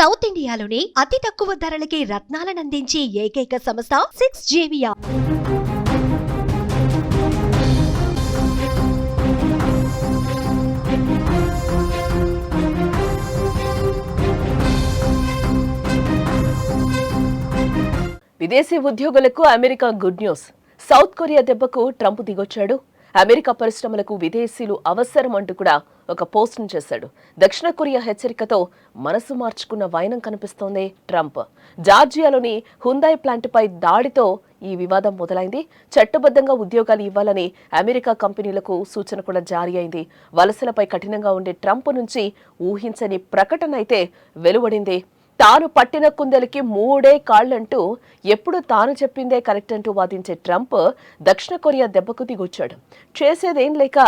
South ఇండియాలోని అతి తక్కువ ధరలకి రత్నాలనందించే ఏకైక సంస్థ 6JVR. విదేశీ ఉద్యోగులకు America good news. South Korea దెబ్బకు ట్రంప్ దిగొచ్చాడు. అమెరికా పరిశ్రమలకు విదేశీయులు అవసరం అంటూ కూడా ఒక పోస్ట్ను చేశాడు. దక్షిణ కొరియా హెచ్చరికతో మనసు మార్చుకున్న వైనం కనిపిస్తోంది ట్రంప్. జార్జియాలోని హుందాయ్ ప్లాంట్పై దాడితో ఈ వివాదం మొదలైంది. చట్టబద్ధంగా ఉద్యోగాలు ఇవ్వాలని అమెరికా కంపెనీలకు సూచన కూడా జారీ అయింది. వలసలపై కఠినంగా ఉండే ట్రంప్ నుంచి ఊహించని ప్రకటన అయితే వెలువడింది. తాను పట్టిన కుందెలకి మూడే కాళ్లంటూ ఎప్పుడు తాను చెప్పిందే కరెక్ట్ అంటూ వాదించే ట్రంప్ దక్షిణ కొరియా దెబ్బకు దిగొచ్చాడు. చేసేదేం లేక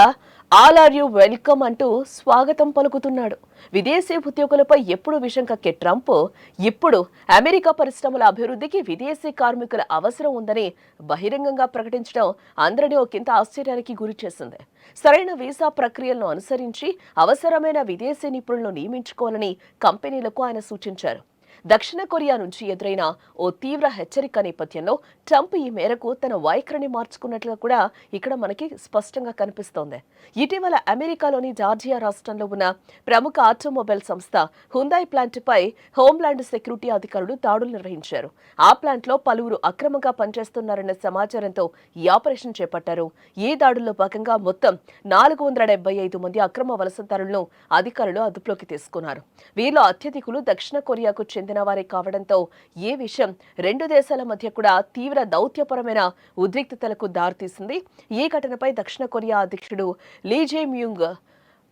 ఆల్ ఆర్ యూ వెల్కమ్ అంటూ స్వాగతం పలుకుతున్నాడు. విదేశీ ఉద్యోగులపై ఎప్పుడు విషం కక్కే ట్రంప్ ఇప్పుడు అమెరికా పరిశ్రమల అభివృద్ధికి విదేశీ కార్మికుల అవసరం ఉందని బహిరంగంగా ప్రకటించడం అందరినీ ఒకంత ఆశ్చర్యానికి గురి చేసింది. సరైన వీసా ప్రక్రియలను అనుసరించి అవసరమైన విదేశీ నిపుణులను నియమించుకోవాలని కంపెనీలకు ఆయన సూచించారు. దక్షిణ కొరియా నుంచి ఎదురైన ఓ తీవ్ర హెచ్చరిక నేపథ్యంలో ట్రంప్ ఈ మేరకు తన వైఖరిని మార్చుకున్నట్లుగా కూడా ఇక్కడ మనకి స్పష్టంగా కనిపిస్తోంది. ఇటీవల అమెరికాలోని జార్జియా రాష్ట్రంలో ఉన్న ప్రముఖ ఆటోమొబైల్ సంస్థ హుందాయ్ ప్లాంట్పై హోంల్యాండ్ సెక్యూరిటీ అధికారులు దాడులు నిర్వహించారు. ఆ ప్లాంట్లో పలువురు అక్రమంగా పనిచేస్తున్నారన్న సమాచారంతో ఈ ఆపరేషన్ చేపట్టారు. ఈ దాడుల్లో భాగంగా మొత్తం 475 మంది అక్రమ వలసదారులను అధికారులు అదుపులోకి తీసుకున్నారు. వీరిలో అత్యధికులు దక్షిణ కొరియాకు చెందిన వారే కావడంతో ఈ విషయం రెండు దేశాల మధ్య కూడా తీవ్ర దౌత్యపరమైన ఉద్రిక్తతలకు దారితీసింది. ఈ ఘటనపై దక్షిణ కొరియా అధ్యక్షుడు లీ జే మ్యూంగ్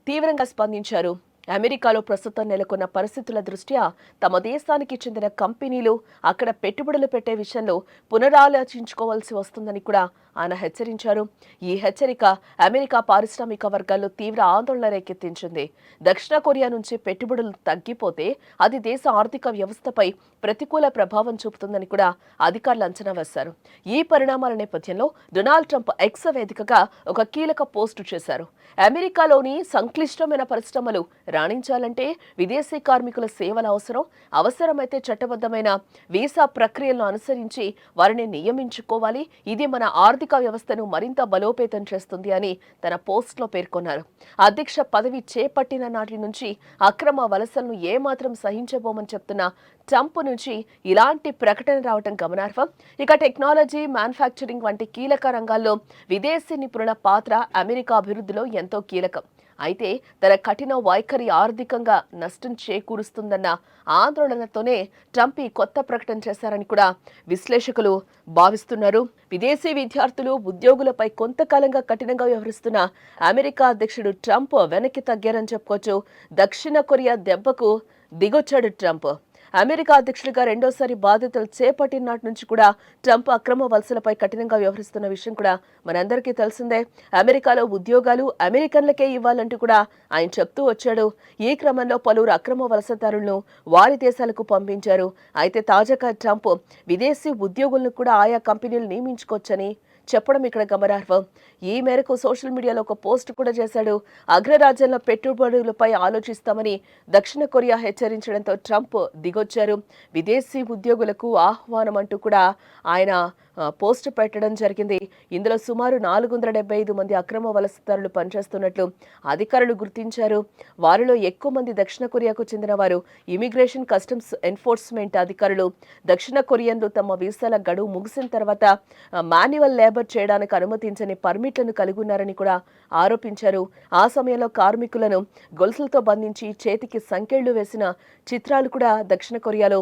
తీవ్రంగా స్పందించారు. అమెరికాలో ప్రస్తుతం నెలకొన్న పరిస్థితుల దృష్ట్యా తమ దేశానికి చెందిన కంపెనీలు అక్కడ పెట్టుబడులు పెట్టే విషయంలో పునరాలోచించుకోవాల్సి వస్తుందని కూడా ఆయన హెచ్చరించారు. ఈ హెచ్చరిక అమెరికా పారిశ్రామిక వర్గాల్లో తీవ్ర ఆందోళన రేకెత్తించింది. దక్షిణ కొరియా నుంచి పెట్టుబడులు తగ్గిపోతే అది దేశ ఆర్థిక వ్యవస్థపై ప్రతికూల ప్రభావం చూపుతుందని కూడా అధికారులు అంచనా వేశారు. ఈ పరిణామాల నేపథ్యంలో డొనాల్డ్ ట్రంప్ ఎక్స్ వేదికగా ఒక కీలక పోస్టు చేశారు. అమెరికాలోని సంక్లిష్టమైన పరిశ్రమలు రాణించాలంటే విదేశీ కార్మికుల సేవల అవసరమైతే చట్టబద్ధమైన వీసా ప్రక్రియలను అనుసరించి వారిని నియమించుకోవాలి. ఇది మన ఆర్థిక వ్యవస్థను మరింత బలోపేతం చేస్తుంది అని తన పోస్ట్లో పేర్కొన్నారు. అధ్యక్ష పదవి చేపట్టిన నాటి నుంచి అక్రమ వలసలను ఏమాత్రం సహించబోమని చెప్తున్న ట్రంప్ నుంచి ఇలాంటి ప్రకటన రావడం గమనార్హం. ఇక టెక్నాలజీ, మ్యానుఫ్యాక్చరింగ్ వంటి కీలక రంగాల్లో విదేశీ నిపుణుల పాత్ర అమెరికా అభివృద్ధిలో ఎంతో కీలకం. అయితే తన కఠిన వైఖరి ఆర్థికంగా నష్టం చేకూరుస్తుందన్న ఆందోళనతోనే ట్రంప్ ఈ కొత్త ప్రకటన చేశారని కూడా విశ్లేషకులు భావిస్తున్నారు. విదేశీ విద్యార్థులు, ఉద్యోగులపై కొంతకాలంగా కఠినంగా వ్యవహరిస్తున్న అమెరికా అధ్యక్షుడు ట్రంప్ వెనక్కి తగ్గారని చెప్పుకోవచ్చు. దక్షిణ కొరియా దెబ్బకు దిగొచ్చాడు ట్రంప్. అమెరికా అధ్యక్షుడిగా రెండోసారి బాధ్యతలు చేపట్టిన నాటి నుంచి కూడా ట్రంప్ అక్రమ వలసలపై కఠినంగా వ్యవహరిస్తున్న విషయం కూడా మనందరికీ తెలిసిందే. అమెరికాలో ఉద్యోగాలు అమెరికన్లకే ఇవ్వాలంటూ కూడా ఆయన చెప్తూ వచ్చాడు. ఈ క్రమంలో పలువురు అక్రమ వలసదారులను వారి దేశాలకు పంపించారు. అయితే తాజాగా ట్రంప్ విదేశీ ఉద్యోగులను కూడా ఆయా కంపెనీలు నియమించుకోవచ్చని చెప్పడం ఇక్కడ గమనార్హం. ఈ మేరకు సోషల్ మీడియాలో ఒక పోస్ట్ కూడా చేశాడు. అగ్రరాజ్యంలో పెట్టుబడులపై ఆలోచిస్తామని దక్షిణ కొరియా హెచ్చరించడంతో ట్రంప్ దిగొచ్చారు. విదేశీ ఉద్యోగులకు ఆహ్వానం అంటూ కూడా ఆయన పోస్ట్ పెట్టడం జరిగింది. ఇందులో సుమారు 475 మంది అక్రమ వలసదారులు పనిచేస్తున్నట్లు అధికారులు గుర్తించారు. వారిలో ఎక్కువ మంది దక్షిణ కొరియాకు చెందిన వారు. ఇమిగ్రేషన్, కస్టమ్స్ ఎన్ఫోర్స్మెంట్ అధికారులు దక్షిణ కొరియన్లు తమ వీసాల గడువు ముగిసిన తర్వాత మాన్యువల్ లేబర్ చేయడానికి అనుమతించని పర్మిట్లను కలిగి ఉన్నారని కూడా ఆరోపించారు. ఆ సమయంలో కార్మికులను గొలుసులతో బంధించి చేతికి సంకెళ్లు వేసిన చిత్రాలు కూడా దక్షిణ కొరియాలో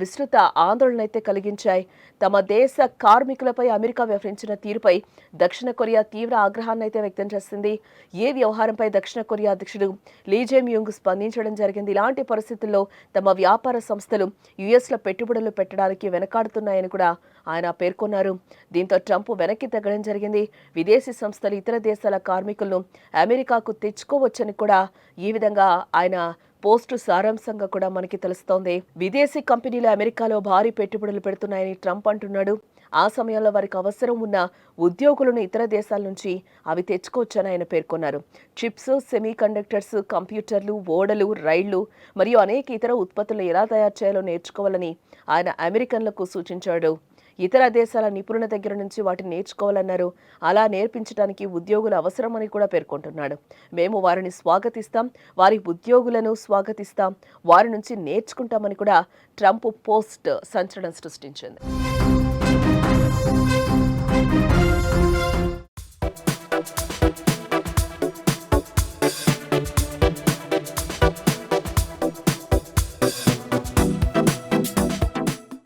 విస్తృత ఆందోళన అయితే కలిగించాయి. తమ దేశ కార్మికులపై అమెరికా వ్యవహరించిన తీరుపై దక్షిణ కొరియా తీవ్ర ఆగ్రహాన్ని అయితే వ్యక్తం చేసింది. ఈ వ్యవహారంపై దక్షిణ కొరియా అధ్యక్షుడు లీ జే మ్యూంగ్ స్పందించడం జరిగింది. ఇలాంటి పరిస్థితుల్లో తమ వ్యాపార సంస్థలు యుఎస్లో పెట్టుబడులు పెట్టడానికి వెనకాడుతున్నాయని కూడా ఆయన పేర్కొన్నారు. దీంతో ట్రంప్ వెనక్కి తగ్గడం జరిగింది. విదేశీ సంస్థలు ఇతర దేశాల కార్మికులను అమెరికాకు తెచ్చుకోవచ్చని కూడా ఈ విధంగా ఆయన పోస్టు సారాంశంగా కూడా మనకి తెలుస్తోంది. విదేశీ కంపెనీలు అమెరికాలో భారీ పెట్టుబడులు పెడుతున్నాయని ట్రంప్ అంటున్నాడు. ఆ సమయంలో వారికి అవసరం ఉన్న ఉద్యోగులను ఇతర దేశాల నుంచి అవి తెచ్చుకోవచ్చని ఆయన పేర్కొన్నారు. చిప్స్, సెమీ కండక్టర్స్, కంప్యూటర్లు, ఓడలు, రైళ్లు మరియు అనేక ఇతర ఉత్పత్తులు ఎలా తయారు చేయాలో నేర్చుకోవాలని ఆయన అమెరికన్లకు సూచించాడు. ఇతర దేశాల నిపుణుల దగ్గర నుంచి వాటిని నేర్చుకోవాలన్నారు. అలా నేర్పించడానికి ఉద్యోగులు అవసరమని కూడా పేర్కొంటున్నాడు. మేము వారిని స్వాగతిస్తాం, వారి ఉద్యోగులను స్వాగతిస్తాం, వారి నుంచి నేర్చుకుంటామని కూడా ట్రంప్ పోస్ట్ సంచలనం సృష్టించింది.